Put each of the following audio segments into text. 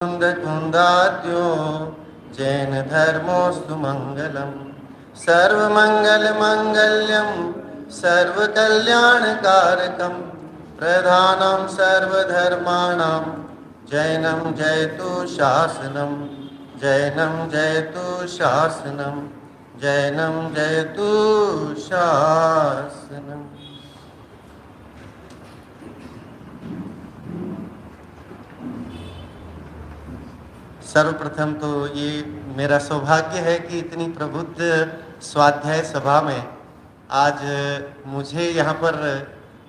कुन्दाद्यो जैन धर्मोस्तु मंगलम सर्वमंगल मंगल्यम सर्वकल्याणकारकम प्रधानं सर्वधर्माणां जैनं जयतु शासनम जैनं जयतु शासनम जैनं जयतु शासनम। सर्वप्रथम तो ये मेरा सौभाग्य है कि इतनी प्रबुद्ध स्वाध्याय सभा में आज मुझे यहाँ पर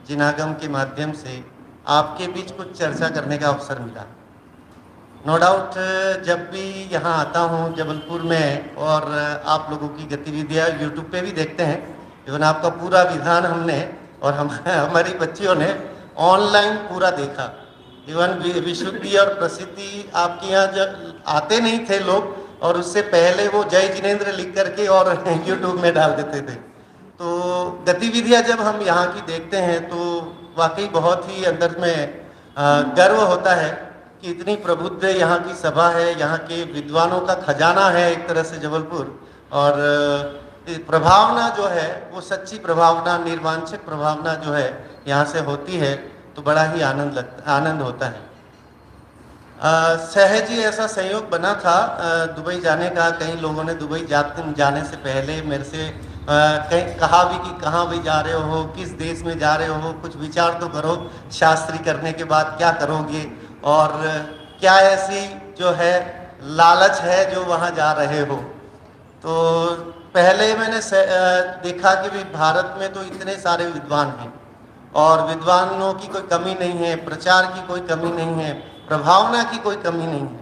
जिनागम के माध्यम से आपके बीच कुछ चर्चा करने का अवसर मिला। नो डाउट जब भी यहाँ आता हूँ जबलपुर में और आप लोगों की गतिविधियाँ यूट्यूब पे भी देखते हैं, इवन आपका पूरा विधान हमने और हमारी बच्चियों ने ऑनलाइन पूरा देखा। इवन विशुद्धि और प्रसिद्धि आपके यहाँ जब आते नहीं थे लोग, और उससे पहले वो जय जिनेंद्र लिख करके और यूट्यूब में डाल देते थे। तो गतिविधियाँ जब हम यहाँ की देखते हैं तो वाकई बहुत ही अंदर में गर्व होता है कि इतनी प्रबुद्ध यहाँ की सभा है, यहाँ के विद्वानों का खजाना है एक तरह से जबलपुर। और प्रभावना जो है वो सच्ची प्रभावना, निर्वांछक प्रभावना जो है यहाँ से होती है, तो बड़ा ही आनंद होता है। सहज ही ऐसा संयोग बना था दुबई जाने का। कई लोगों ने दुबई जाने से पहले मेरे से कहीं कहा भी कि कहाँ भी जा रहे हो, किस देश में जा रहे हो, कुछ विचार तो करो, शास्त्री करने के बाद क्या करोगे और क्या ऐसी जो है लालच है जो वहाँ जा रहे हो। तो पहले मैंने देखा कि भी भारत में तो इतने सारे विद्वान हैं और विद्वानों की कोई कमी नहीं है, प्रचार की कोई कमी नहीं है, प्रभावना की कोई कमी नहीं है।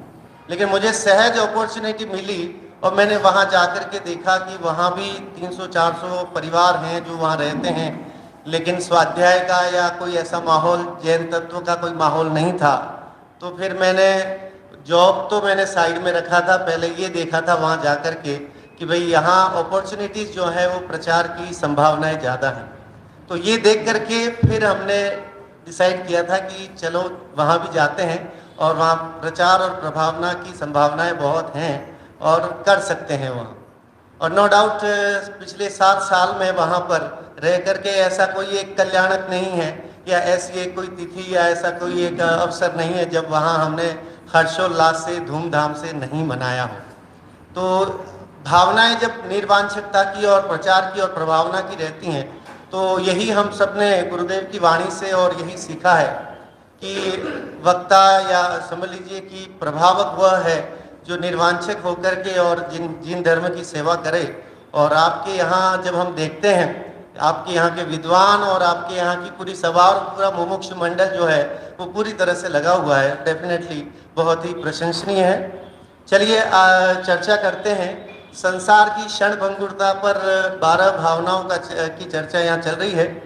लेकिन मुझे सहज अपॉर्चुनिटी मिली और मैंने वहाँ जाकर के देखा कि वहाँ भी 300-400 परिवार हैं जो वहाँ रहते हैं, लेकिन स्वाध्याय का या कोई ऐसा माहौल, जैन तत्व का कोई माहौल नहीं था। तो फिर मैंने जॉब तो मैंने साइड में रखा था, पहले ये देखा था वहाँ जा कर के कि भाई यहाँ अपॉर्चुनिटीज़ जो है वो प्रचार की संभावनाएँ ज़्यादा हैं। तो ये देख करके फिर हमने डिसाइड किया था कि चलो वहाँ भी जाते हैं और वहाँ प्रचार और प्रभावना की संभावनाएं बहुत हैं और कर सकते हैं वहाँ। और नो डाउट पिछले 7 साल में वहाँ पर रह करके ऐसा कोई एक कल्याणक नहीं है या ऐसी एक कोई तिथि या ऐसा कोई एक अवसर नहीं है जब वहाँ हमने हर्षोल्लास से, धूमधाम से नहीं मनाया हो। तो भावनाएं जब निर्वांछकता की और प्रचार की और प्रभावना की रहती हैं, तो यही हम सब ने गुरुदेव की वाणी से और यही सीखा है कि वक्ता या समझ लीजिए कि प्रभावक वह है जो निर्वांछक होकर के और जिन धर्म की सेवा करे। और आपके यहाँ जब हम देखते हैं आपके यहाँ के विद्वान और आपके यहाँ की पूरी सभा और पूरा मुमुक्षु मंडल जो है वो पूरी तरह से लगा हुआ है, डेफिनेटली बहुत ही प्रशंसनीय है। चलिए चर्चा करते हैं। संसार की क्षण भंगुरता पर 12 भावनाओं की चर्चा यहाँ चल रही है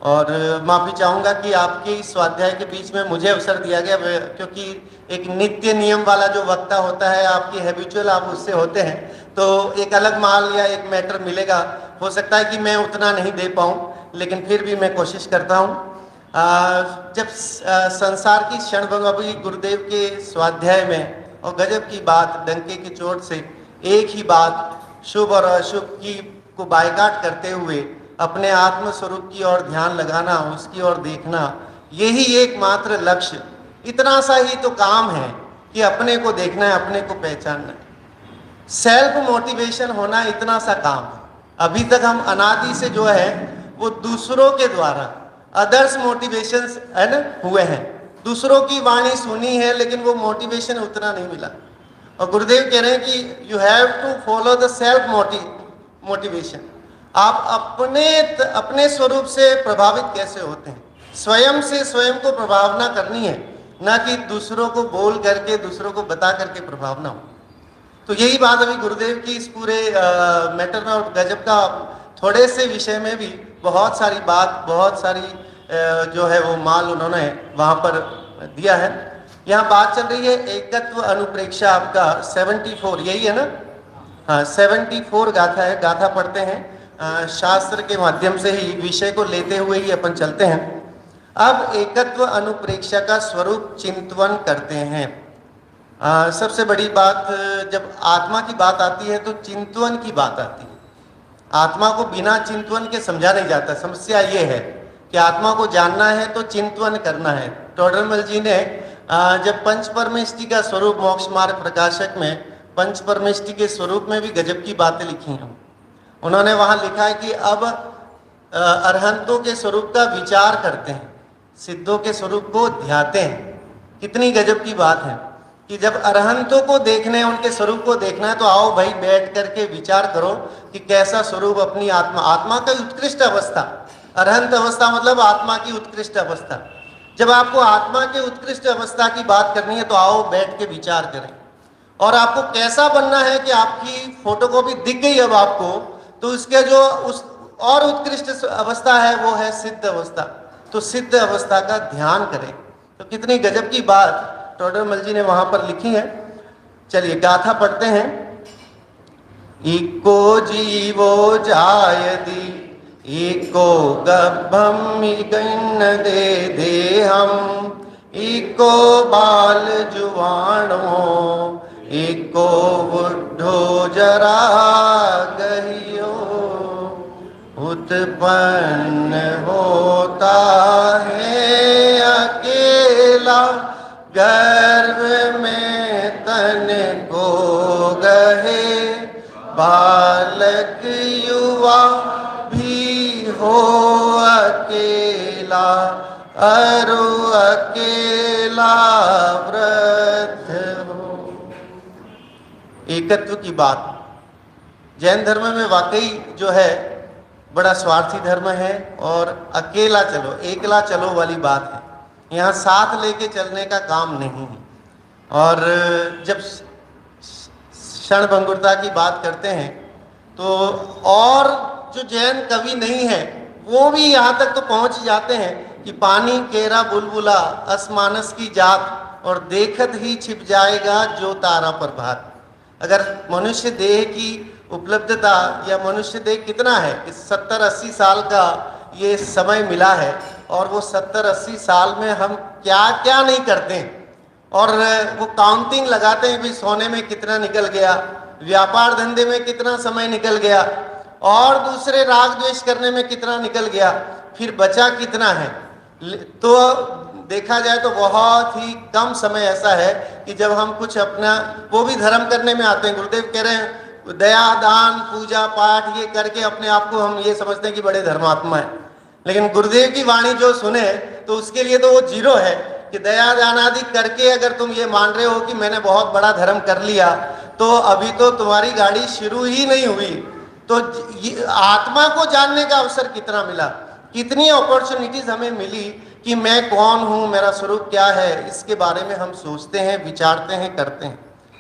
और माफ़ी चाहूँगा कि आपके इस स्वाध्याय के बीच में मुझे अवसर दिया गया, क्योंकि एक नित्य नियम वाला जो वक्ता होता है, आपकी हैबिचुअल आप उससे होते हैं, तो एक अलग माल या एक मैटर मिलेगा। हो सकता है कि मैं उतना नहीं दे पाऊँ, लेकिन फिर भी मैं कोशिश करता हूँ। जब संसार की क्षण भंग, अभी गुरुदेव के स्वाध्याय में और गजब की बात, डंके की चोट से एक ही बात, शुभ और अशुभ की को बायकाट करते हुए अपने आत्म स्वरूप की ओर ध्यान लगाना, उसकी ओर देखना, यही एकमात्र लक्ष्य। इतना सा ही तो काम है कि अपने को देखना है, अपने को पहचानना है। सेल्फ मोटिवेशन होना इतना सा काम है। अभी तक हम अनादि से जो है वो दूसरों के द्वारा अदर्स मोटिवेशन है ना हुए हैं, दूसरों की वाणी सुनी है, लेकिन वो मोटिवेशन उतना नहीं मिला। और गुरुदेव कह रहे हैं कि you have to follow the self motivation. आप अपने स्वरूप से प्रभावित कैसे होते हैं, स्वयं से स्वयं को प्रभावना करनी है, ना कि दूसरों को बोल करके, दूसरों को बता करके प्रभावना हो। तो यही बात अभी गुरुदेव की इस पूरे मैटर में और गजब का थोड़े से विषय में भी बहुत सारी बात, बहुत सारी जो है वो माल उन्होंने वहाँ पर दिया है। यहाँ बात चल रही है एकत्व अनुप्रेक्षा, आपका 74, यही है ना? हाँ, 74 गाथा है। गाथा पढ़ते हैं, शास्त्र के माध्यम से ही विषय को लेते हुए ही अपन चलते हैं। अब एकत्व अनुप्रेक्षा का स्वरूप चिंतन करते हैं। सबसे बड़ी बात, जब आत्मा की बात आती है तो चिंतवन की बात आती है। आत्मा को बिना चिंतवन के समझा नहीं जाता। समस्या ये है कि आत्मा को जानना है तो चिंतवन करना है। टोडरमल जी ने जब पंच परमेष्टि का स्वरूप मोक्ष मार्ग प्रकाशक में पंच परमेष्टि के स्वरूप में भी गजब की बातें लिखी हैं। उन्होंने वहां लिखा है कि अब अरहंतों के स्वरूप का विचार करते हैं, सिद्धों के स्वरूप को ध्याते हैं। कितनी गजब की बात है कि जब अरहंतों को देखने, उनके स्वरूप को देखना है तो आओ भाई बैठ करके विचार करो कि कैसा स्वरूप अपनी आत्मा, आत्मा का उत्कृष्ट अवस्था। अरहंत अवस्था मतलब आत्मा की उत्कृष्ट अवस्था। जब आपको आत्मा के उत्कृष्ट अवस्था की बात करनी है तो आओ बैठ के विचार करें। और आपको कैसा बनना है कि आपकी फोटोकॉपी दिख गई अब आपको, तो उसके जो उस और उत्कृष्ट अवस्था है वो है सिद्ध अवस्था। तो सिद्ध अवस्था का ध्यान करें। तो कितनी गजब की बात टोडरमल जी ने वहां पर लिखी है। चलिए गाथा पढ़ते हैं। इको जीवो जायति इको गभम गन्न दे देहम इको बाल जुवाणो इको बुढ़ो जरा गहियो उत्पन्न होता है अकेला गर्भ में तन को गहे बालक युवा भी हो अकेला अरु अकेला वृद्ध हो। एकत्व की बात जैन धर्म में वाकई जो है बड़ा स्वार्थी धर्म है और अकेला चलो एकला चलो वाली बात है। यहाँ साथ लेके चलने का काम नहीं है। और जब क्षणभंगुरता की बात करते हैं तो और जो जैन कवि नहीं है वो भी यहाँ तक तो पहुँच जाते हैं कि पानी केरा बुलबुला असमानस की जात और देखत ही छिप जाएगा जो तारा पर भात। अगर मनुष्य देह की उपलब्धता या मनुष्य देह कितना है, इस 70-80 साल का ये समय मिला है और वो 70-80 साल में हम क्या क्या नहीं करते हैं। और वो काउंटिंग लगाते हैं भी सोने में कितना निकल गया, व्यापार धंधे में कितना समय निकल गया और दूसरे राग द्वेष करने में कितना निकल गया, फिर बचा कितना है। तो देखा जाए तो बहुत ही कम समय ऐसा है कि जब हम कुछ अपना वो भी धर्म करने में आते हैं। गुरुदेव कह रहे हैं दया दान पूजा पाठ ये करके अपने आप को हम ये समझते हैं कि बड़े धर्मात्मा है, लेकिन गुरुदेव की वाणी जो सुने तो उसके लिए तो वो जीरो है कि दया दान आदि करके अगर तुम ये मान रहे हो कि मैंने बहुत बड़ा धर्म कर लिया तो अभी तो तुम्हारी गाड़ी शुरू ही नहीं हुई। तो आत्मा को जानने का अवसर कितना मिला, कितनी अपॉर्चुनिटीज हमें मिली कि मैं कौन हूँ, मेरा स्वरूप क्या है, इसके बारे में हम सोचते हैं, विचारते हैं, करते हैं।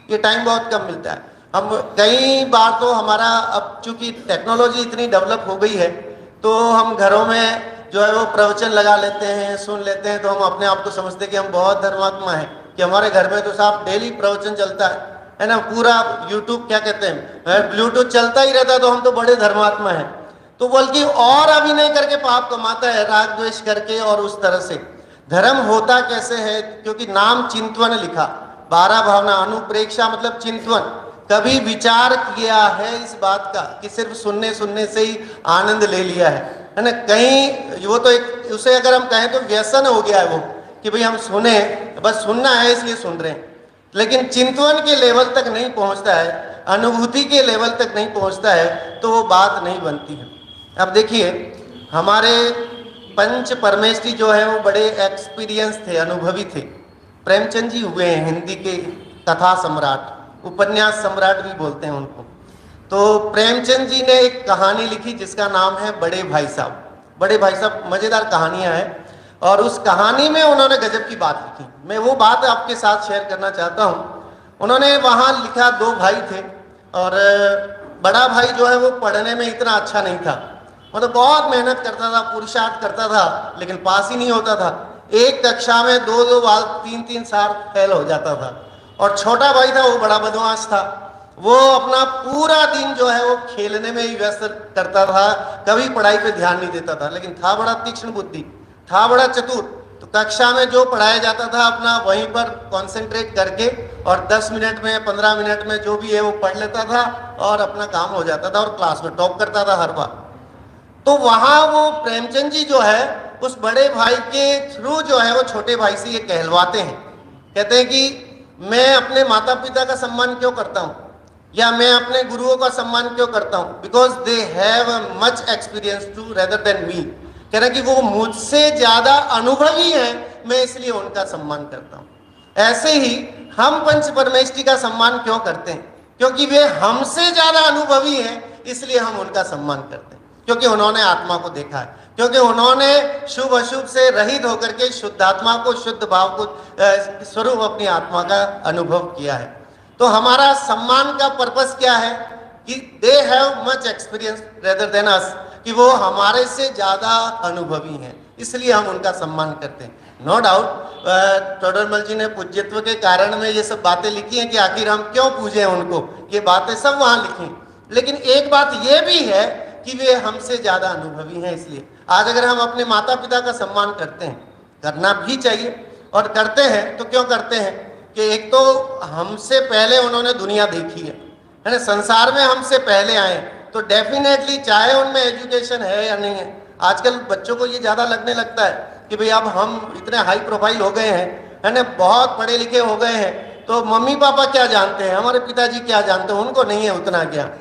ये टाइम बहुत कम मिलता है। हम कई बार तो हमारा अब चूंकि टेक्नोलॉजी इतनी डेवलप हो गई है तो हम घरों में जो है वो प्रवचन लगा लेते हैं, सुन लेते हैं, तो हम अपने आप को समझते हैं कि हम बहुत धर्मात्मा हैं कि हमारे घर में तो साहब डेली प्रवचन चलता है ना, पूरा यूट्यूब क्या कहते हैं ब्लूटूथ चलता ही रहता है, तो हम तो बड़े धर्मात्मा हैं। तो बल्कि और अभिनय करके पाप कमाता है, राग द्वेष करके। और उस तरह से धर्म होता कैसे है, क्योंकि नाम चिंतवन लिखा, 12 भावना अनुप्रेक्षा मतलब चिंतवन। कभी विचार किया है इस बात का कि सिर्फ सुनने सुनने से ही आनंद ले लिया है ना। कहीं वो तो एक उसे अगर हम कहें तो व्यसन हो गया है वो कि भाई हम सुने, बस सुनना है इसलिए सुन रहे हैं, लेकिन चिंतवन के लेवल तक नहीं पहुंचता है, अनुभूति के लेवल तक नहीं पहुंचता है, तो वो बात नहीं बनती है। अब देखिए हमारे पंच परमेष्टि जो है वो बड़े एक्सपीरियंस थे, अनुभवी थे। प्रेमचंद जी हुए हैं हिंदी के कथा सम्राट, उपन्यास सम्राट भी बोलते हैं उनको। तो प्रेमचंद जी ने एक कहानी लिखी जिसका नाम है बड़े भाई साहब। बड़े भाई साहब मजेदार कहानियां हैं और उस कहानी में उन्होंने गजब की बात लिखी। मैं वो बात आपके साथ शेयर करना चाहता हूँ। उन्होंने वहाँ लिखा 2 भाई थे और बड़ा भाई जो है वो पढ़ने में इतना अच्छा नहीं था, मतलब बहुत मेहनत करता था, पुरुषार्थ करता था, लेकिन पास ही नहीं होता था। एक कक्षा में 2-2 बार 3-3 साल फेल हो जाता था। और छोटा भाई था वो बड़ा बदमाश था, वो अपना पूरा दिन जो है वो खेलने में ही व्यस्त करता था, कभी पढ़ाई पे ध्यान नहीं देता था, लेकिन था बड़ा तीक्ष्ण बुद्धि, था बड़ा चतुर। तो कक्षा में जो पढ़ाया जाता था अपना वहीं पर कंसंट्रेट करके और 10 मिनट में 15 मिनट में जो भी है वो पढ़ लेता था और अपना काम हो जाता था और क्लास में टॉप करता था हर बार। तो वहाँ वो प्रेमचंद जी जो है उस बड़े भाई के थ्रू जो है वो छोटे भाई से ये कहलवाते हैं, कहते हैं कि मैं अपने माता पिता का सम्मान क्यों करता हूँ या मैं अपने गुरुओं का सम्मान क्यों करता हूँ, because they have much experience to rather than me. कह रहे कि वो मुझसे ज्यादा अनुभवी हैं, मैं इसलिए उनका सम्मान करता हूँ। ऐसे ही हम पंच परमेष्ठी का सम्मान क्यों करते हैं, क्योंकि वे हमसे ज्यादा अनुभवी हैं, इसलिए हम उनका सम्मान करते हैं, क्योंकि उन्होंने आत्मा को देखा है, क्योंकि उन्होंने शुभ अशुभ से रहित होकर के शुद्ध आत्मा को, शुद्ध भाव को, स्वरूप अपनी आत्मा का अनुभव किया है। तो हमारा सम्मान का पर्पस क्या है कि दे have much experience rather than us, कि वो हमारे से ज्यादा अनुभवी हैं, इसलिए हम उनका सम्मान करते हैं। नो डाउट टोडरमल जी ने पूज्यत्व के कारण में ये सब बातें लिखी हैं कि आखिर हम क्यों पूजें उनको, ये बातें सब वहां लिखी। लेकिन एक बात ये भी है कि वे हमसे ज्यादा अनुभवी हैं, इसलिए आज अगर हम अपने माता पिता का सम्मान करते हैं, करना भी चाहिए और करते हैं, तो क्यों करते हैं कि एक तो हमसे पहले उन्होंने दुनिया देखी है ना, संसार में हमसे पहले आए, तो डेफिनेटली चाहे उनमें एजुकेशन है या नहीं है। आजकल बच्चों को ये ज़्यादा लगने लगता है कि भाई अब हम इतने हाई प्रोफाइल हो गए हैं, है ना, बहुत पढ़े लिखे हो गए हैं, तो मम्मी पापा क्या जानते हैं, हमारे पिताजी क्या जानते हैं, उनको नहीं है उतना ज्ञान।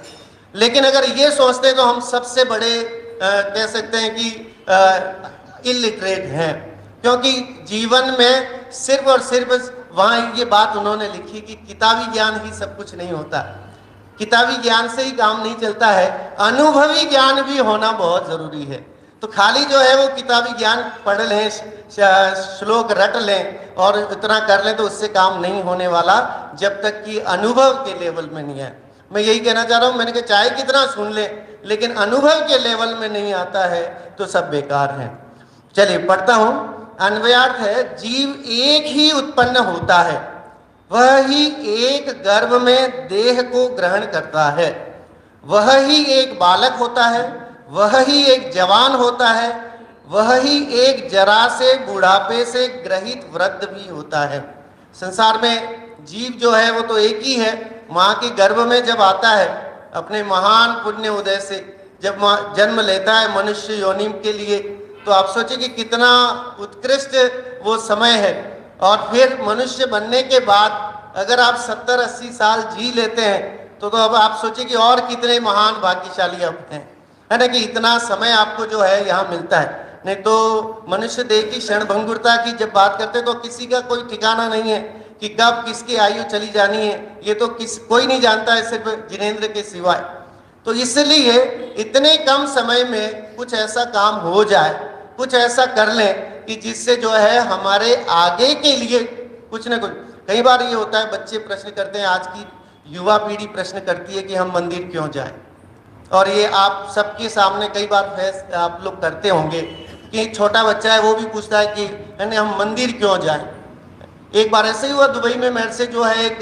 लेकिन अगर ये सोचते हैं तो हम सबसे बड़े कह सकते हैं कि इलिटरेट हैं, क्योंकि जीवन में सिर्फ और सिर्फ वहाँ ये बात उन्होंने लिखी कि किताबी ज्ञान ही सब कुछ नहीं होता, किताबी ज्ञान से ही काम नहीं चलता है, अनुभवी ज्ञान भी होना बहुत जरूरी है। तो खाली जो है वो किताबी ज्ञान पढ़ लें, श्लोक रट लें और इतना कर लें, तो उससे काम नहीं होने वाला जब तक कि अनुभव के लेवल में नहीं है। मैं यही कहना चाह रहा हूँ, मैंने कहा चाहे कितना सुन ले, लेकिन अनुभव के लेवल में नहीं आता है तो सब बेकार है। चलिए पढ़ता हूँ। अन्वयार्थ है, जीव एक ही उत्पन्न होता है, वह ही एक गर्भ में देह को ग्रहण करता है, वह ही एक बालक होता है, वह ही एक जवान होता है, वह ही एक जरा से बुढ़ापे से ग्रहित वृद्ध भी होता है। संसार में जीव जो है वो तो एक ही है। माँ के गर्भ में जब आता है, अपने महान पुण्य उदय से जब जन्म लेता है मनुष्य योनि के लिए, तो आप सोचिए कि कितना उत्कृष्ट वो समय है। और फिर मनुष्य बनने के बाद अगर आप 70-80 साल जी लेते हैं तो अब आप सोचिए कि और कितने महान भाग्यशाली आप हैं, है ना, कि इतना समय आपको जो है यहाँ मिलता है। नहीं तो मनुष्य देह की क्षणभंगुरता की जब बात करते तो किसी का कोई ठिकाना नहीं है कि कब किसकी आयु चली जानी है, ये तो कोई नहीं जानता है सिर्फ जिनेंद्र के सिवाय। तो इसलिए इतने कम समय में कुछ ऐसा काम हो जाए, कुछ ऐसा कर लें कि जिससे जो है हमारे आगे के लिए कुछ ना कुछ। कई बार ये होता है, बच्चे प्रश्न करते हैं, आज की युवा पीढ़ी प्रश्न करती है कि हम मंदिर क्यों जाएं, और ये आप सबके सामने कई बार आप लोग करते होंगे कि छोटा बच्चा है वो भी पूछता है कि हम मंदिर क्यों जाएं। एक बार ऐसे ही हुआ, दुबई में मेरे से जो है एक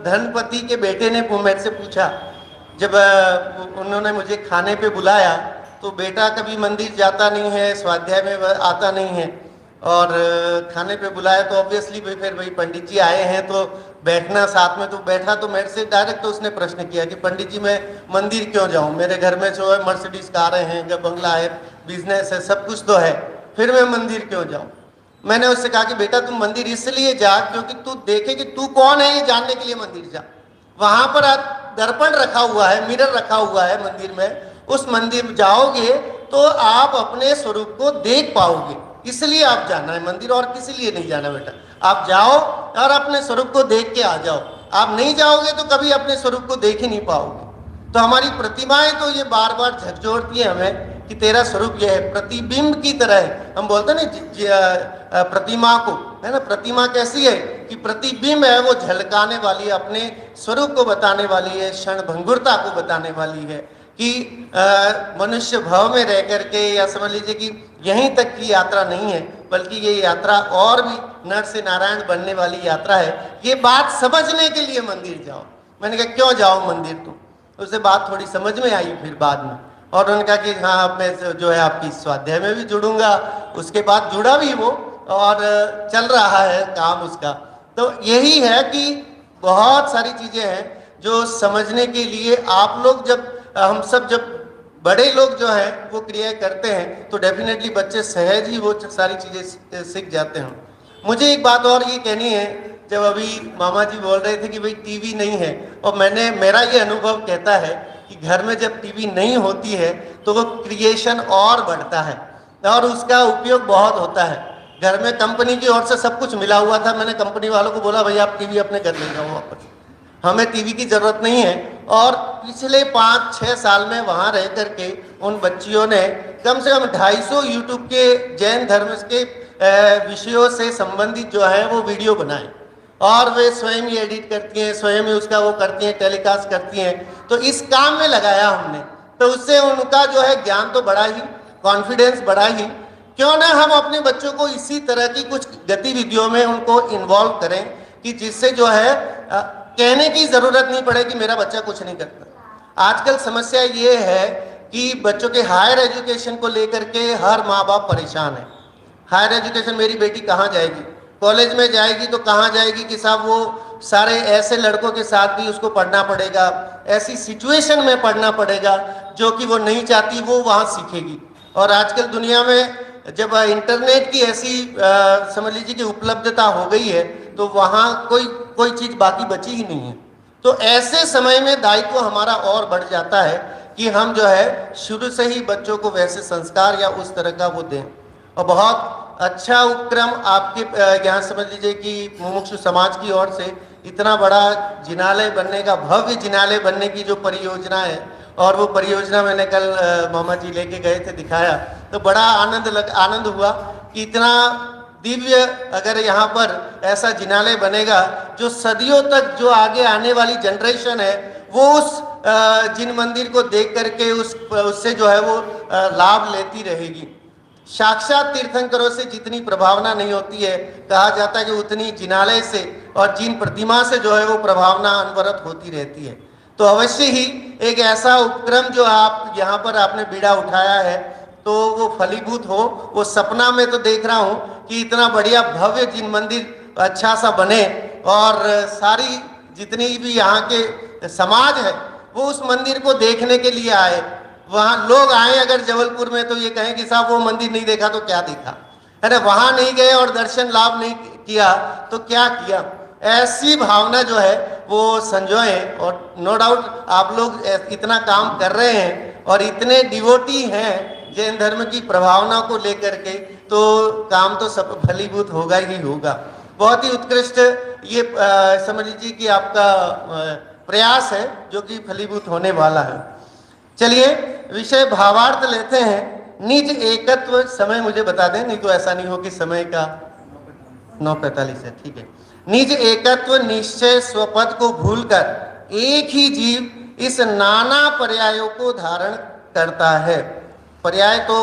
धनपति के बेटे ने मेरे से पूछा, जब उन्होंने मुझे खाने पे बुलाया, तो बेटा कभी मंदिर जाता नहीं है, स्वाध्याय में आता नहीं है, और खाने पे बुलाया तो ऑब्वियसली फिर वही पंडित जी आए हैं तो बैठना साथ में, तो बैठा तो मेरे से डायरेक्ट तो उसने प्रश्न किया कि पंडित जी मैं मंदिर क्यों जाऊं, मेरे घर में जो है मर्सिडीज कारें हैं, बंगला है, बिजनेस है, सब कुछ तो है, फिर मैं मंदिर क्यों जाऊं। मैंने उससे कहा कि बेटा तुम मंदिर इसलिए जा क्योंकि तू देखे कि तू कौन है, ये जानने के लिए मंदिर जा। वहां पर दर्पण रखा हुआ है, मिरर रखा हुआ है मंदिर में, उस मंदिर में जाओगे तो आप अपने स्वरूप को देख पाओगे, इसलिए आप जाना है मंदिर, और किसी लिए नहीं जाना बेटा। आप जाओ और अपने स्वरूप को देख के आ जाओ, आप नहीं जाओगे तो कभी अपने स्वरूप को देख ही नहीं पाओगे। तो हमारी प्रतिमाएं तो ये बार बार झकझोरती है हमें कि तेरा स्वरूप यह है, प्रतिबिंब की तरह है। हम बोलते हैं ना प्रतिमा को, है ना, प्रतिमा कैसी है कि प्रतिबिंब है, वो झलकाने वाली है, अपने स्वरूप को बताने वाली है, क्षणभंगुरता को बताने वाली है कि मनुष्य भाव में रह करके, या समझ लीजिए कि यहीं तक की यात्रा नहीं है, बल्कि ये यात्रा और भी नर से नारायण बनने वाली यात्रा है। ये बात समझने के लिए मंदिर जाओ। मैंने कहा क्यों जाओ मंदिर तुम, उससे बात थोड़ी समझ में आई फिर बाद में, और उन्होंने कहा कि हाँ मैं जो है आपकी स्वाध्याय में भी जुड़ूंगा। उसके बाद जुड़ा भी वो, और चल रहा है काम उसका। तो यही है कि बहुत सारी चीज़ें हैं जो समझने के लिए आप लोग हम सब जब बड़े लोग जो हैं वो क्रिया करते हैं तो डेफिनेटली बच्चे सहज ही वो सारी चीज़ें सीख जाते हैं। मुझे एक बात और ये कहनी है, जब अभी मामा जी बोल रहे थे कि भाई टीवी नहीं है, और मेरा ये अनुभव कहता है कि घर में जब टीवी नहीं होती है तो वो क्रिएशन और बढ़ता है और उसका उपयोग बहुत होता है। घर में कंपनी की ओर से सब कुछ मिला हुआ था, मैंने कंपनी वालों को बोला भाई आप टीवी अपने घर ले जाओ वापस, हमें टीवी की जरूरत नहीं है। और पिछले 5-6 साल में वहां रह करके उन बच्चियों ने कम से कम 250 यूट्यूब के जैन धर्म के विषयों से संबंधित जो है वो वीडियो बनाए और वे स्वयं ही एडिट करती हैं, स्वयं ही उसका वो करती हैं, टेलीकास्ट करती हैं। तो इस काम में लगाया हमने, तो उससे उनका जो है ज्ञान तो बढ़ा ही, कॉन्फिडेंस बढ़ा ही। क्यों ना हम अपने बच्चों को इसी तरह की कुछ गतिविधियों में उनको इन्वॉल्व करें कि जिससे जो है कहने की जरूरत नहीं पड़े कि मेरा बच्चा कुछ नहीं करता। आजकल समस्या ये है कि बच्चों के हायर एजुकेशन को लेकर के हर माँ बाप परेशान है। हायर एजुकेशन, मेरी बेटी कहाँ जाएगी, कॉलेज में जाएगी तो कहाँ जाएगी कि साहब वो सारे ऐसे लड़कों के साथ भी उसको पढ़ना पड़ेगा, ऐसी सिचुएशन में पढ़ना पड़ेगा जो कि वो नहीं चाहती वो वहाँ सीखेगी। और आजकल दुनिया में जब इंटरनेट की ऐसी समझ लीजिए कि उपलब्धता हो गई है तो वहाँ कोई चीज़ बाकी बची ही नहीं है। तो ऐसे समय में दायित्व हमारा और बढ़ जाता है कि हम जो है शुरू से ही बच्चों को वैसे संस्कार या उस तरह का वो दें। और बहुत अच्छा उपक्रम आपके यहाँ समझ लीजिए कि मुमुक्षु समाज की ओर से इतना बड़ा जिनालय बनने का, भव्य जिनालय बनने की जो परियोजना है, और वो परियोजना मैंने कल मामा जी लेके गए थे, दिखाया तो बड़ा आनंद हुआ कि इतना दिव्य अगर यहाँ पर ऐसा जिनालय बनेगा जो सदियों तक जो आगे आने वाली जनरेशन है वो उस जिन मंदिर को देख करके उससे जो है वो लाभ लेती रहेगी। साक्षात तीर्थंकरों से जितनी प्रभावना नहीं होती है, कहा जाता है कि उतनी जिनालय से और जिन प्रतिमा से जो है वो प्रभावना अनवरत होती रहती है। तो अवश्य ही एक ऐसा उपक्रम जो आप यहाँ पर आपने बीड़ा उठाया है तो वो फलीभूत हो। वो सपना में तो देख रहा हूँ कि इतना बढ़िया भव्य जिन मंदिर अच्छा सा बने और सारी जितनी भी यहाँ के समाज है वो उस मंदिर को देखने के लिए आए। वहाँ लोग आए अगर जबलपुर में तो ये कहें कि साहब वो मंदिर नहीं देखा तो क्या देखा, है ना, वहाँ नहीं गए और दर्शन लाभ नहीं किया तो क्या किया। ऐसी भावना जो है वो संजोएं। और नो डाउट आप लोग इतना काम कर रहे हैं और इतने डिवोटी हैं जैन धर्म की प्रभावना को लेकर के, तो काम तो सब फलीभूत होगा ही होगा। बहुत ही उत्कृष्ट ये समझ लीजिए कि आपका प्रयास है जो कि फलीभूत होने वाला है। चलिए विषय भावार्थ लेते हैं। निज एकत्व, समय मुझे बता दें नहीं तो ऐसा नहीं हो कि समय का 9:45 है, ठीक है। निज एकत्व निश्चय स्वपद को भूलकर एक ही जीव इस नाना पर्यायों को धारण करता है। पर्याय तो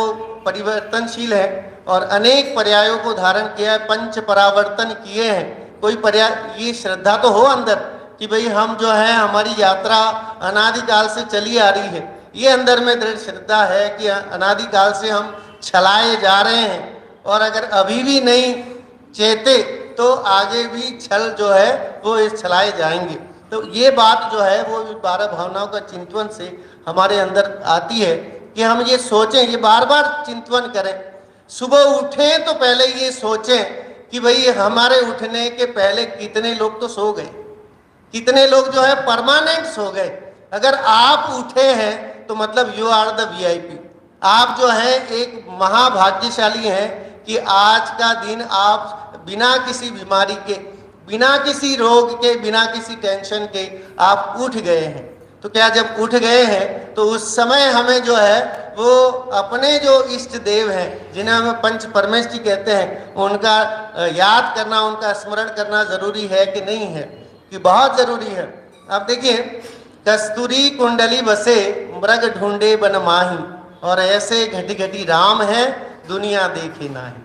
परिवर्तनशील है और अनेक पर्यायों को धारण किया है, पंच परावर्तन किए हैं। कोई पर्याय, ये श्रद्धा तो हो अंदर कि भाई हम जो है हमारी यात्रा अनादिकाल से चली आ रही है, ये अंदर में दृढ़ श्रद्धा है कि अनादिकाल से हम छलाए जा रहे हैं और अगर अभी भी नहीं चेते तो आगे भी छल जो है वो इस छलाए जाएंगे। तो ये बात जो है वो 12 भावनाओं का चिंतन से हमारे अंदर आती है कि हम ये सोचें, ये बार बार चिंतन करें। सुबह उठें तो पहले ये सोचें कि भाई हमारे उठने के पहले कितने लोग तो सो गए, कितने लोग जो है परमानेंट सो गए। अगर आप उठे हैं तो मतलब यू आर द वीआईपी। आप जो है एक महाभाग्यशाली हैं कि आज का दिन आप बिना किसी बीमारी के, बिना किसी रोग के, बिना किसी टेंशन के आप उठ गए हैं। तो क्या जब उठ गए हैं तो उस समय हमें जो है वो अपने जो इष्ट देव हैं जिन्हें हमें पंच परमेश्वर कहते हैं उनका याद करना, उनका स्मरण करना जरूरी है कि नहीं है, कि बहुत जरूरी है। अब देखिए, कस्तूरी कुंडली बसे मृग ढूंढे बन माही, और ऐसे घटी घटी राम है दुनिया देखे नाही।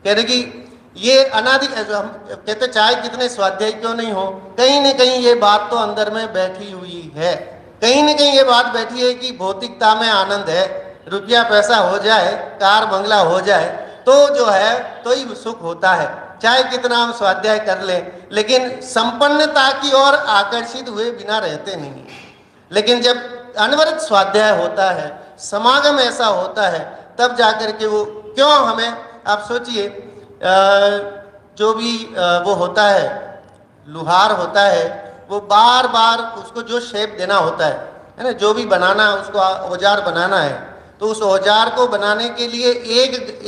कह रहे कि ये अनादि, हम कहते चाहे कितने स्वाध्याय क्यों नहीं हो, कहीं न कहीं ये बात तो अंदर में बैठी हुई है। कहीं न कहीं ये बात बैठी है कि भौतिकता में आनंद है, रुपया पैसा हो जाए, कार बंगला हो जाए, तो जो है तो ही सुख होता है। चाहे कितना हम स्वाध्याय कर लें, लेकिन संपन्नता की ओर आकर्षित हुए बिना रहते नहीं। लेकिन जब अनवरत स्वाध्याय होता है, समागम ऐसा होता है, तब जाकर के वो क्यों हमें, आप सोचिए जो भी वो होता है, लुहार होता है, वो बार बार उसको जो शेप देना होता है ना, जो भी बनाना है उसको औजार बनाना है, तो उस औजार को बनाने के लिए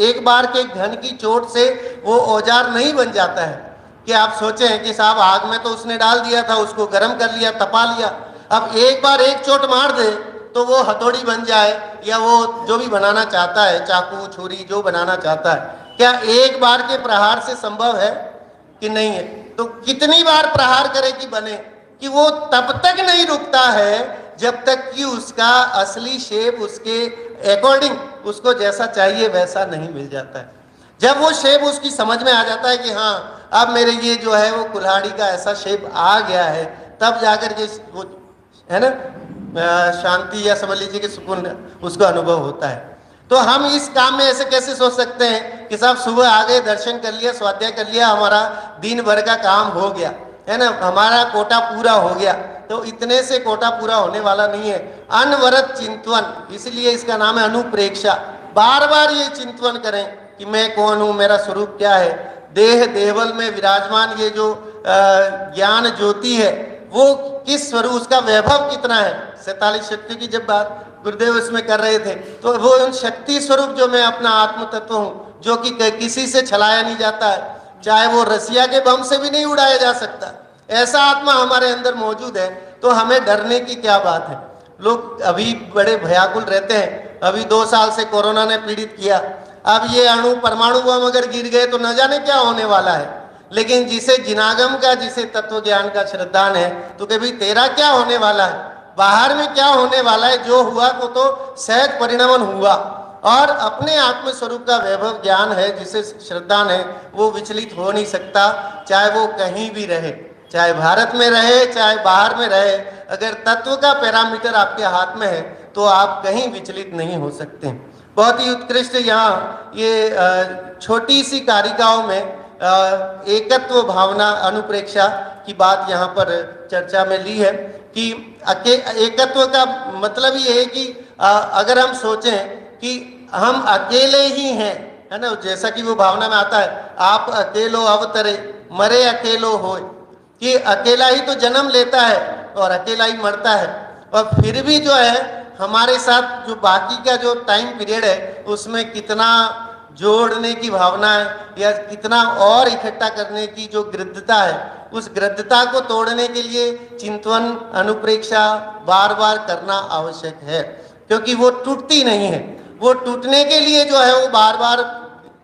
एक बार के घन की चोट से वो औजार नहीं बन जाता है। कि आप सोचें कि साहब आग में तो उसने डाल दिया था, उसको गर्म कर लिया, तपा लिया, अब एक बार एक चोट मार दे तो वो हथौड़ी बन जाए, या वो जो भी बनाना चाहता है, चाकू छुरी जो बनाना चाहता है, क्या एक बार के प्रहार से संभव है कि नहीं है? तो कितनी बार प्रहार करे कि बने, कि वो तब तक नहीं रुकता है जब तक कि उसका असली शेप उसके अकॉर्डिंग, उसको जैसा चाहिए वैसा नहीं मिल जाता है। जब वो शेप उसकी समझ में आ जाता है कि हाँ अब मेरे ये जो है वो कुल्हाड़ी का ऐसा शेप आ गया है, तब जाकर के वो है ना शांति या समझ लीजिए कि सुकून उसको अनुभव होता है। तो हम इस काम में ऐसे कैसे सोच सकते हैं कि साहब सुबह आ गए, दर्शन कर लिया, स्वाध्याय कर लिया, हमारा दिन भर का काम हो गया, है ना, हमारा कोटा पूरा हो गया। तो इतने से कोटा पूरा होने वाला नहीं है। अनवरत चिंतन, इसलिए इसका नाम है अनुप्रेक्षा। बार बार ये चिंतन करें कि मैं कौन हूँ, मेरा स्वरूप क्या है। देह देवल में विराजमान ये जो ज्ञान ज्योति है, वो किस स्वरूप, उसका वैभव कितना है। 47 शक्ति की जब बात गुरुदेव इसमें कर रहे थे, तो वो उन शक्ति स्वरूप जो मैं अपना आत्म तत्व हूँ, जो कि किसी से छलाया नहीं जाता है, चाहे वो रसिया के बम से भी नहीं उड़ाया जा सकता, ऐसा आत्मा हमारे अंदर मौजूद है। तो हमें डरने की क्या बात है। लोग अभी बड़े भयाकुल रहते हैं। अभी 2 साल से कोरोना ने पीड़ित किया, अब ये अणु परमाणु बम अगर गिर गए तो न जाने क्या होने वाला है। लेकिन जिसे जिनागम का, जिसे तत्व ज्ञान का श्रद्धान है, तो कभी तेरा क्या होने वाला है, बाहर में क्या होने वाला है, जो हुआ वो तो सहज परिणमन हुआ। और अपने आत्म स्वरूप का वैभव ज्ञान है, जिसे श्रद्धान है, वो विचलित हो नहीं सकता, चाहे वो कहीं भी रहे, चाहे भारत में रहे चाहे बाहर में रहे। अगर तत्व का पैरामीटर आपके हाथ में है तो आप कहीं विचलित नहीं हो सकते। बहुत ही उत्कृष्ट यहाँ ये छोटी सी कारिकाओं में एकत्व भावना अनुप्रेक्षा की बात यहाँ पर चर्चा में ली है कि एकत्व का मतलब ये है कि अगर हम सोचें कि हम अकेले ही हैं, है ना, जैसा कि वो भावना में आता है, आप अकेलो अवतरे मरे अकेलो होए, कि अकेला ही तो जन्म लेता है और अकेला ही मरता है। और फिर भी जो है हमारे साथ जो बाकी का जो टाइम पीरियड है उसमें कितना जोड़ने की भावना है, या कितना और इकट्ठा करने की जो गृद्धता है, उस गृद्धता को तोड़ने के लिए चिंतन अनुप्रेक्षा बार बार करना आवश्यक है, क्योंकि वो टूटती नहीं है। वो टूटने के लिए जो है वो बार बार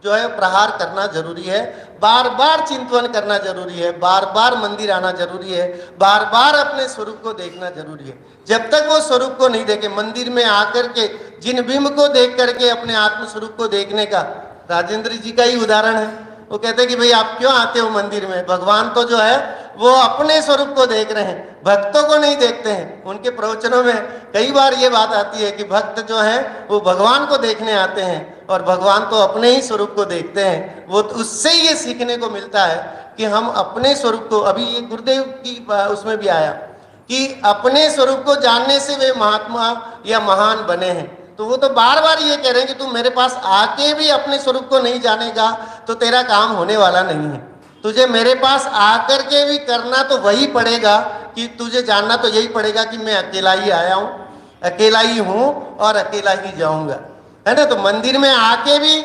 जो है प्रहार करना जरूरी है, बार बार चिंतन करना जरूरी है, बार बार मंदिर आना जरूरी है, बार बार अपने स्वरूप को देखना जरूरी है। जब तक वो स्वरूप को नहीं देखे, मंदिर में आकर के जिन बिंब को देख करके अपने आत्म स्वरूप को देखने का, राजेंद्र जी का ही उदाहरण है। वो कहते हैं कि भाई आप क्यों आते हो मंदिर में, भगवान तो जो है वो अपने स्वरूप को देख रहे हैं, भक्तों को नहीं देखते हैं। उनके प्रवचनों में कई बार ये बात आती है कि भक्त जो है वो भगवान को देखने आते हैं और भगवान तो अपने ही स्वरूप को देखते हैं। वो उससे ये सीखने को मिलता है कि हम अपने स्वरूप को, अभी ये गुरुदेव की उसमें भी आया कि अपने स्वरूप को जानने से वे महात्मा या महान बने हैं। तो वो तो बार बार ये कह रहे हैं कि तू मेरे पास आके भी अपने स्वरूप को नहीं जानेगा तो तेरा काम होने वाला नहीं है। तुझे मेरे पास आकर के भी करना तो वही पड़ेगा, कि तुझे जानना तो यही पड़ेगा कि मैं अकेला ही आया हूँ, अकेला ही हूँ और अकेला ही जाऊँगा, है ना। तो मंदिर में आके भी,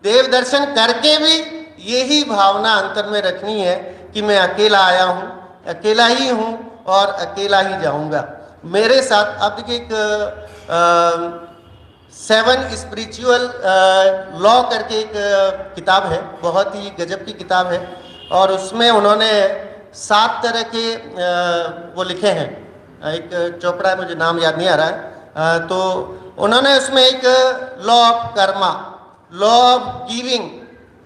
देव दर्शन करके भी यही भावना अंतर में रखनी है कि मैं अकेला आया हूँ, अकेला ही हूँ और अकेला ही जाऊँगा। मेरे साथ अब देखिए एक 7 स्पिरिचुअल लॉ करके एक किताब है, बहुत ही गजब की किताब है, और उसमें उन्होंने 7 तरह के वो लिखे हैं। एक चोपड़ा है, मुझे नाम याद नहीं आ रहा है, तो उन्होंने उसमें एक law of Karma, law of giving,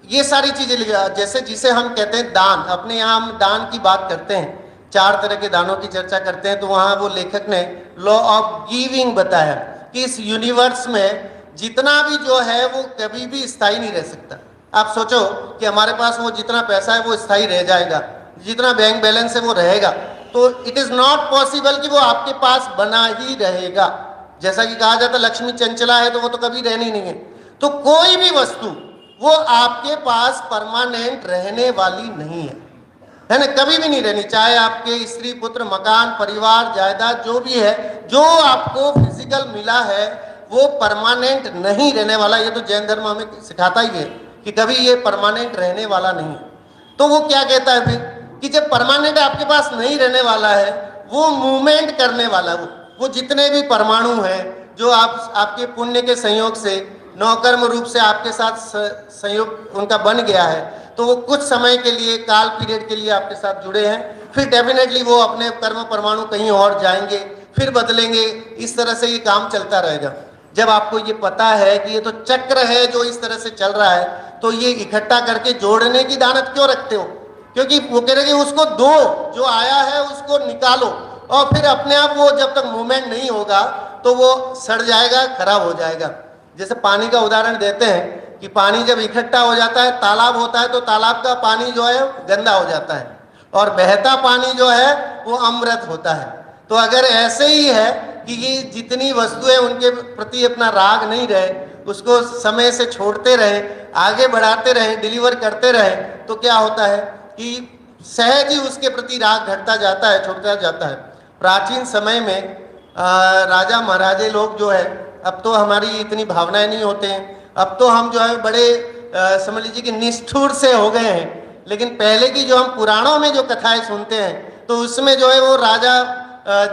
ये सारी चीज़ें लिखा। जैसे जिसे हम कहते हैं दान, अपने यहाँ हम दान की बात करते हैं, 4 तरह के दानों की चर्चा करते हैं, तो वहाँ वो लेखक ने लॉ ऑफ गिविंग बताया कि इस यूनिवर्स में जितना भी जो है वो कभी भी स्थायी नहीं रह सकता। आप सोचो कि हमारे पास वो जितना पैसा है वो स्थायी रह जाएगा, जितना बैंक बैलेंस है वो रहेगा, तो इट इज नॉट पॉसिबल कि वो आपके पास बना ही रहेगा। जैसा कि कहा जाता है लक्ष्मी चंचला है तो वो तो कभी रहनी नहीं है। तो कोई भी वस्तु वो आपके पास परमानेंट रहने वाली नहीं है ना, कभी भी नहीं रहनी। चाहे आपके स्त्री पुत्र मकान परिवार जायदाद जो भी है, जो आपको फिजिकल मिला है वो परमानेंट नहीं रहने वाला। ये तो जैन धर्म हमें सिखाता ही है कि कभी ये परमानेंट रहने वाला नहीं। तो वो क्या कहता है फिर कि जब परमानेंट आपके पास नहीं रहने वाला है, वो मूवमेंट करने वाला, वो जितने भी परमाणु हैं जो आपके पुण्य के संयोग से नौकर्म रूप से आपके साथ संयोग उनका बन गया है, तो वो कुछ समय के लिए काल पीरियड के लिए आपके साथ जुड़े हैं, फिर डेफिनेटली वो अपने कर्म परमाणु कहीं और जाएंगे, फिर बदलेंगे। इस तरह से ये काम चलता रहेगा। जब आपको ये पता है कि ये तो चक्र है जो इस तरह से चल रहा है, तो ये इकट्ठा करके जोड़ने की दानत क्यों रखते हो? क्योंकि वो कह रहे कि उसको दो, जो आया है उसको निकालो, और फिर अपने आप वो जब तक मूवमेंट नहीं होगा तो वो सड़ जाएगा, खराब हो जाएगा। जैसे पानी का उदाहरण देते हैं कि पानी जब इकट्ठा हो जाता है, तालाब होता है, तो तालाब का पानी जो है गंदा हो जाता है, और बहता पानी जो है वो अमृत होता है। तो अगर ऐसे ही है कि ये जितनी वस्तुएं उनके प्रति अपना राग नहीं रहे, उसको समय से छोड़ते रहे, आगे बढ़ाते रहे, डिलीवर करते रहे, तो क्या होता है कि सहज ही उसके प्रति राग घटता जाता है, छूटता जाता है। प्राचीन समय में राजा महाराजे लोग जो है, अब तो हमारी इतनी भावनाएं नहीं होते हैं, अब तो हम जो है बड़े समझ लीजिए कि निष्ठुर से हो गए हैं। लेकिन पहले की जो हम पुराणों में जो कथाएं सुनते हैं, तो उसमें जो है वो राजा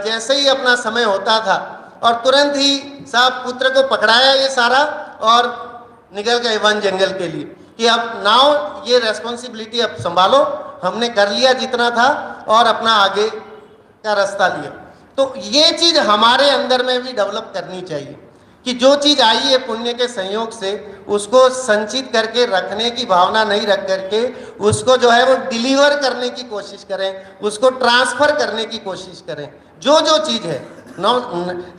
जैसे ही अपना समय होता था और तुरंत ही साहब पुत्र को पकड़ाया ये सारा और निकल गए वन जंगल के लिए कि अब नाउ ये रेस्पॉन्सिबिलिटी अब संभालो, हमने कर लिया जितना था और अपना आगे का रास्ता लिया। तो ये चीज हमारे अंदर में भी डेवलप करनी चाहिए कि जो चीज आई है पुण्य के संयोग से, उसको संचित करके रखने की भावना नहीं रख करके उसको जो है वो डिलीवर करने की कोशिश करें, उसको ट्रांसफर करने की कोशिश करें। जो जो चीज है,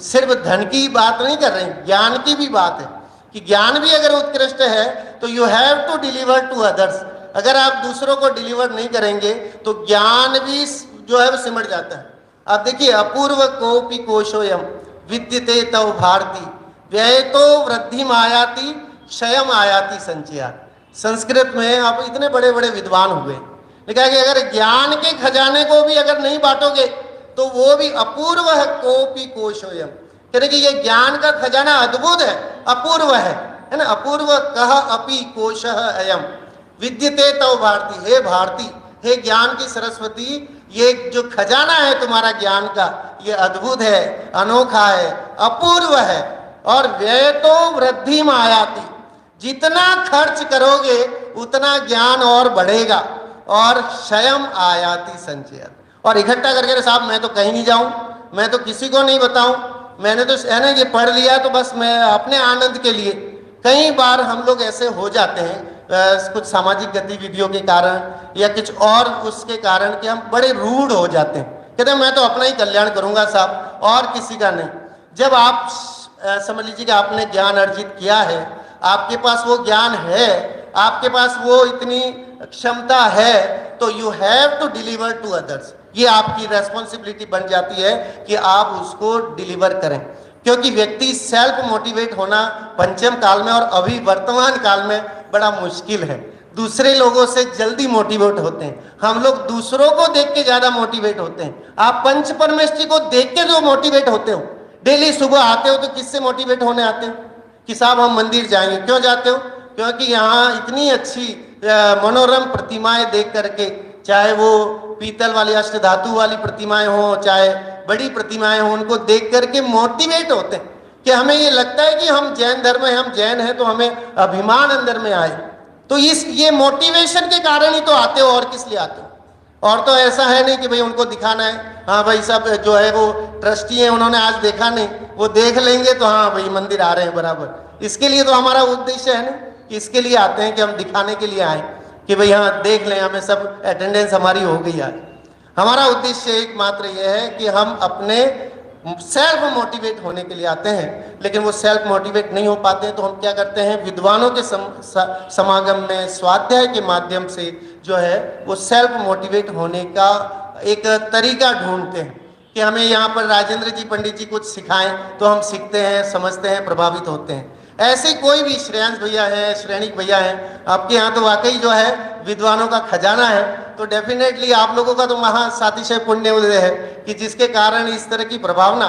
सिर्फ धन की बात नहीं कर रहे हैं, ज्ञान की भी बात है कि ज्ञान भी अगर उत्कृष्ट है तो you have to deliver to others. अगर आप दूसरों को डिलीवर नहीं करेंगे तो ज्ञान भी जो है वो सिमट जाता है। आप देखिए, अपूर्व कोपि कोशोयम विद्यते तव भारती व्यय तो वृद्धि आयाति क्षयम आयाति संचयात। संस्कृत में आप इतने बड़े बड़े विद्वान हुए, लिखा है कि अगर ज्ञान के खजाने को भी अगर नहीं बांटोगे तो वो भी अपूर्व है कोपि कोशोयम। कहते कि ये ज्ञान का खजाना अद्भुत है, अपूर्व है ना। अपूर्व कह अपि कोशः अयम विद्यते तव भारती। हे भारती, हे ज्ञान की सरस्वती, ये जो खजाना है तुम्हारा ज्ञान का, ये अद्भुत है, अनोखा है, अपूर्व है। और व्यय तो वृद्धि में आयाति, जितना खर्च करोगे उतना ज्ञान और बढ़ेगा। और क्षयम आयाति संचयात, और इकट्ठा करके साहब मैं तो कहीं नहीं जाऊं, मैं तो किसी को नहीं बताऊं, मैंने तो है ना ये पढ़ लिया तो बस मैं अपने आनंद के लिए। कई बार हम लोग ऐसे हो जाते हैं कुछ सामाजिक गतिविधियों के कारण या कुछ और उसके कारण कि हम बड़े रूड हो जाते हैं, कहते हैं मैं तो अपना ही कल्याण करूंगा साहब और किसी का नहीं। जब आप समझ लीजिए कि आपने ज्ञान अर्जित किया है, आपके पास वो ज्ञान है, आपके पास वो इतनी क्षमता है, तो you have to deliver to others. ये आपकी रेस्पॉन्सिबिलिटी बन जाती है कि आप उसको डिलीवर करें, क्योंकि व्यक्ति सेल्फ मोटिवेट होना पंचम काल में और अभी वर्तमान काल में बड़ा मुश्किल है। दूसरे लोगों से जल्दी मोटिवेट होते हैं, हम लोग दूसरों को देख के ज्यादा मोटिवेट होते हैं। आप पंच परमेष्ठी को देख के जो मोटिवेट होते हो, डेली सुबह आते हो तो किससे मोटिवेट होने आते हो कि साहब हम मंदिर जाएंगे। क्यों जाते हो? क्योंकि यहाँ इतनी अच्छी मनोरम प्रतिमाएं देख करके, चाहे वो पीतल वाली अष्टधातु वाली प्रतिमाएं हो चाहे बड़ी प्रतिमाएं हो, उनको देख करके मोटिवेट होते हैं कि हमें ये लगता है कि हम जैन धर्म है, हम जैन हैं, तो हमें अभिमान अंदर में आए। तो ये मोटिवेशन के कारण ही तो आते हो, और किस लिए आते हो? और तो ऐसा है नहीं कि भाई उनको दिखाना है, हाँ भाई सब जो है वो ट्रस्टी हैं, उन्होंने आज देखा नहीं, वो देख लेंगे तो हाँ भाई मंदिर आ रहे हैं बराबर। इसके लिए तो हमारा उद्देश्य है ना कि इसके लिए आते हैं कि हम दिखाने के लिए आए कि भाई हाँ देख लें, हमें सब अटेंडेंस हमारी हो गई आज। हमारा उद्देश्य एकमात्र यह है कि हम अपने सेल्फ मोटिवेट होने के लिए आते हैं, लेकिन वो सेल्फ मोटिवेट नहीं हो पाते हैं। तो हम क्या करते हैं, विद्वानों के समागम में स्वाध्याय के माध्यम से जो है वो सेल्फ मोटिवेट होने का एक तरीका ढूंढते हैं कि हमें यहाँ पर राजेंद्र जी पंडित जी कुछ सिखाएं, तो हम सीखते हैं, समझते हैं, प्रभावित होते हैं। ऐसे कोई भी श्रेयांश भैया है, श्रेणिक भैया हैं, आपके यहाँ तो वाकई जो है विद्वानों का खजाना है। तो डेफिनेटली आप लोगों का तो महा सातिशय पुण्य उदय है कि जिसके कारण इस तरह की प्रभावना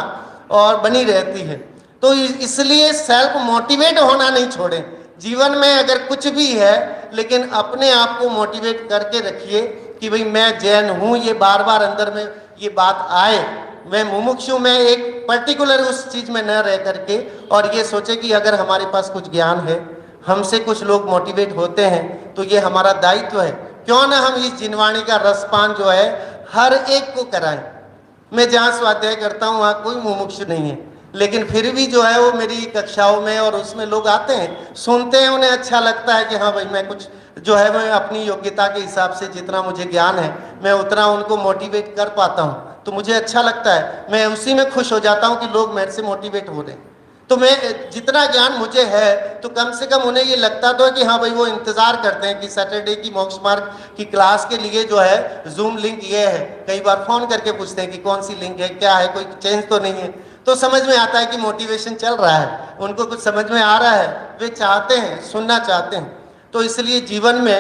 और बनी रहती है। तो इसलिए सेल्फ मोटिवेट होना नहीं छोड़ें। जीवन में अगर कुछ भी है, लेकिन अपने आप को मोटिवेट करके रखिए कि भाई मैं जैन हूँ, ये बार बार अंदर में ये बात आए, मैं मुमुक्षु में एक पर्टिकुलर उस चीज में न रह करके, और ये सोचे कि अगर हमारे पास कुछ ज्ञान है, हमसे कुछ लोग मोटिवेट होते हैं, तो ये हमारा दायित्व है, क्यों ना हम इस जिनवाणी का रसपान जो है हर एक को कराएं। मैं जहाँ स्वाध्याय करता हूँ वहाँ कोई मुमुक्षु नहीं है, लेकिन फिर भी जो है वो मेरी कक्षाओं में और उसमें लोग आते हैं, सुनते हैं, उन्हें अच्छा लगता है कि हाँ भाई मैं कुछ जो है मैं अपनी योग्यता के हिसाब से जितना मुझे ज्ञान है मैं उतना उनको मोटिवेट कर पाता हूँ, तो मुझे अच्छा लगता है। मैं उसी में खुश हो जाता हूँ कि लोग मेरे से मोटिवेट हो रहे हैं। तो मैं जितना ज्ञान मुझे है, तो कम से कम उन्हें ये लगता तो है कि हाँ भाई वो इंतजार करते हैं कि सैटरडे की मोक्ष मार्ग की क्लास के लिए जो है जूम लिंक ये है। कई बार फोन करके पूछते हैं कि कौन सी लिंक है, क्या है, कोई चेंज तो नहीं है। तो समझ में आता है कि मोटिवेशन चल रहा है, उनको कुछ समझ में आ रहा है, वे चाहते हैं, सुनना चाहते हैं। तो इसलिए जीवन में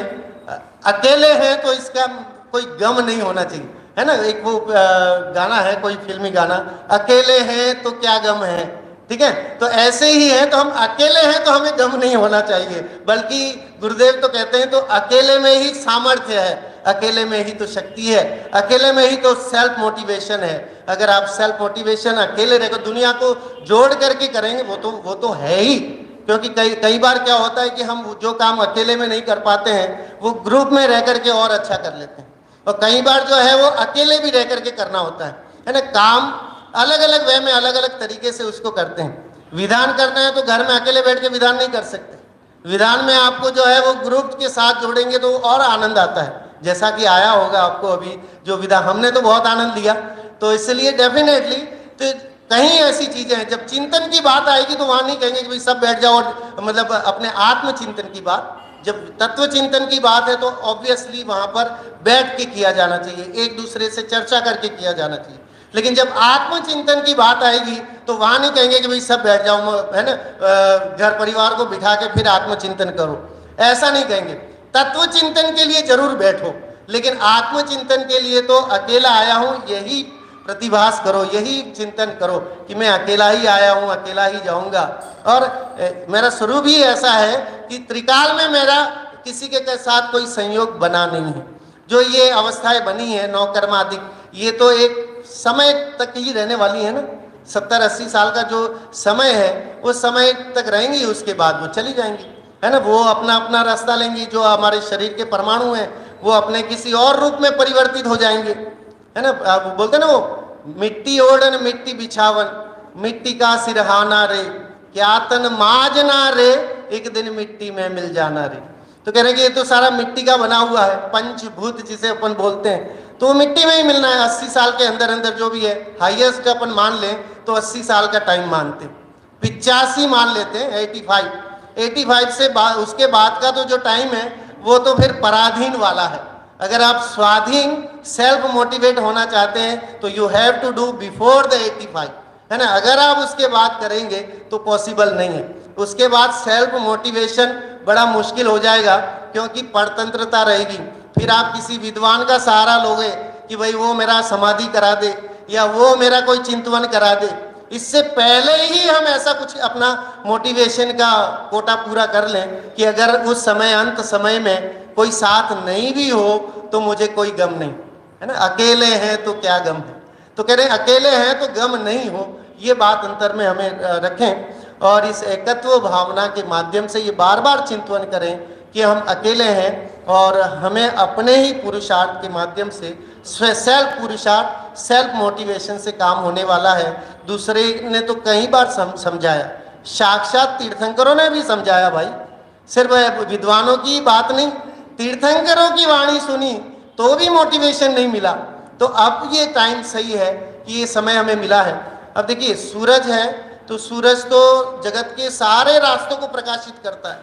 अकेले हैं तो इसका कोई गम नहीं होना चाहिए, है ना। एक वो गाना है, कोई फिल्मी गाना, अकेले हैं तो क्या गम है, ठीक है। तो ऐसे ही है, तो हम अकेले हैं तो हमें गम नहीं होना चाहिए, बल्कि गुरुदेव तो कहते हैं तो अकेले में ही सामर्थ्य है, अकेले में ही तो शक्ति है, अकेले में ही तो सेल्फ मोटिवेशन है। अगर आप सेल्फ मोटिवेशन अकेले रहकर दुनिया को जोड़ करके करेंगे, वो तो है ही। क्योंकि कई बार क्या होता है कि हम जो काम अकेले में नहीं कर पाते हैं वो ग्रुप में रह करके और अच्छा कर लेते हैं, और कई बार जो है वो अकेले भी रह करके करना होता है ना। काम अलग अलग वे में अलग अलग तरीके से उसको करते हैं। विधान करना है तो घर में अकेले बैठ के विधान नहीं कर सकते, विधान में आपको जो है वो ग्रुप के साथ जोड़ेंगे तो और आनंद आता है, जैसा कि आया होगा आपको अभी जो विधान, हमने तो बहुत आनंद लिया। तो इसलिए डेफिनेटली तो कहीं ऐसी चीजें हैं, जब चिंतन की बात आएगी तो वहां नहीं कहेंगे कि भाई सब बैठ जाओ, और मतलब अपने आत्मचिंतन की बात, जब तत्व चिंतन की बात है तो ऑब्वियसली वहां पर बैठ के किया जाना चाहिए, एक दूसरे से चर्चा करके किया जाना चाहिए। लेकिन जब आत्मचिंतन की बात आएगी तो वहां नहीं कहेंगे कि भाई सब बैठ जाओ, है ना, घर परिवार को बिठा के फिर आत्मचिंतन करो, ऐसा नहीं कहेंगे। तत्व चिंतन के लिए जरूर बैठो, लेकिन आत्मचिंतन के लिए तो अकेला आया हूं यही प्रतिभास करो, यही चिंतन करो कि मैं अकेला ही आया हूं, अकेला ही जाऊंगा। और मेरा स्वरूप ही ऐसा है कि त्रिकाल में मेरा किसी के साथ कोई संयोग बना नहीं है। जो ये अवस्थाएं बनी है नौकर्मादिक, ये तो एक समय तक ही रहने वाली है ना, 70-80 साल का जो समय है उस समय तक रहेंगी, उसके बाद वो चली जाएंगी, है ना। वो अपना अपना रास्ता लेंगी, जो हमारे शरीर के परमाणु हैं वो अपने किसी और रूप में परिवर्तित हो जाएंगे, है ना। आप बोलते ना वो, मिट्टी ओढ़न मिट्टी बिछावन, मिट्टी का सिरहाना रे, क्या तन माजना रे, एक दिन मिट्टी में मिल जाना रे। तो कह रहे कि ये तो सारा मिट्टी का बना हुआ है, पंचभूत जिसे अपन बोलते हैं, तो वो मिट्टी में ही मिलना है। 80 साल के अंदर अंदर जो भी है, हाईएस्ट अपन मान लें तो 80 साल का टाइम मानते, 85 मान लेते हैं, 85 से उसके बाद का तो जो टाइम है वो तो फिर पराधीन वाला है। अगर आप स्वाधीन सेल्फ मोटिवेट होना चाहते हैं तो you have to do before the 85, है ना। अगर आप उसके बाद करेंगे तो पॉसिबल नहीं है। उसके बाद सेल्फ मोटिवेशन बड़ा मुश्किल हो जाएगा, क्योंकि परतंत्रता रहेगी। फिर आप किसी विद्वान का सहारा लोगे कि भाई वो मेरा समाधि करा दे या वो मेरा कोई चिंतवन करा दे। इससे पहले ही हम ऐसा कुछ अपना मोटिवेशन का कोटा पूरा कर लें कि अगर उस समय अंत समय में कोई साथ नहीं भी हो तो मुझे कोई गम नहीं, है ना। अकेले हैं तो क्या गम है, तो कह रहे अकेले हैं तो गम नहीं हो, ये बात अंतर में हमें रखें। और इस एकत्व भावना के माध्यम से ये बार बार चिंतन करें कि हम अकेले हैं और हमें अपने ही पुरुषार्थ के माध्यम से सेल्फ पुरुषार्थ, सेल्फ मोटिवेशन से काम होने वाला है। दूसरे ने तो कई बार समझाया, साक्षात तीर्थंकरों ने भी समझाया भाई, सिर्फ विद्वानों की बात नहीं, तीर्थंकरों की वाणी सुनी तो भी मोटिवेशन नहीं मिला। तो अब ये टाइम सही है कि ये समय हमें मिला है, अब देखिए सूरज है तो सूरज तो जगत के सारे रास्तों को प्रकाशित करता है।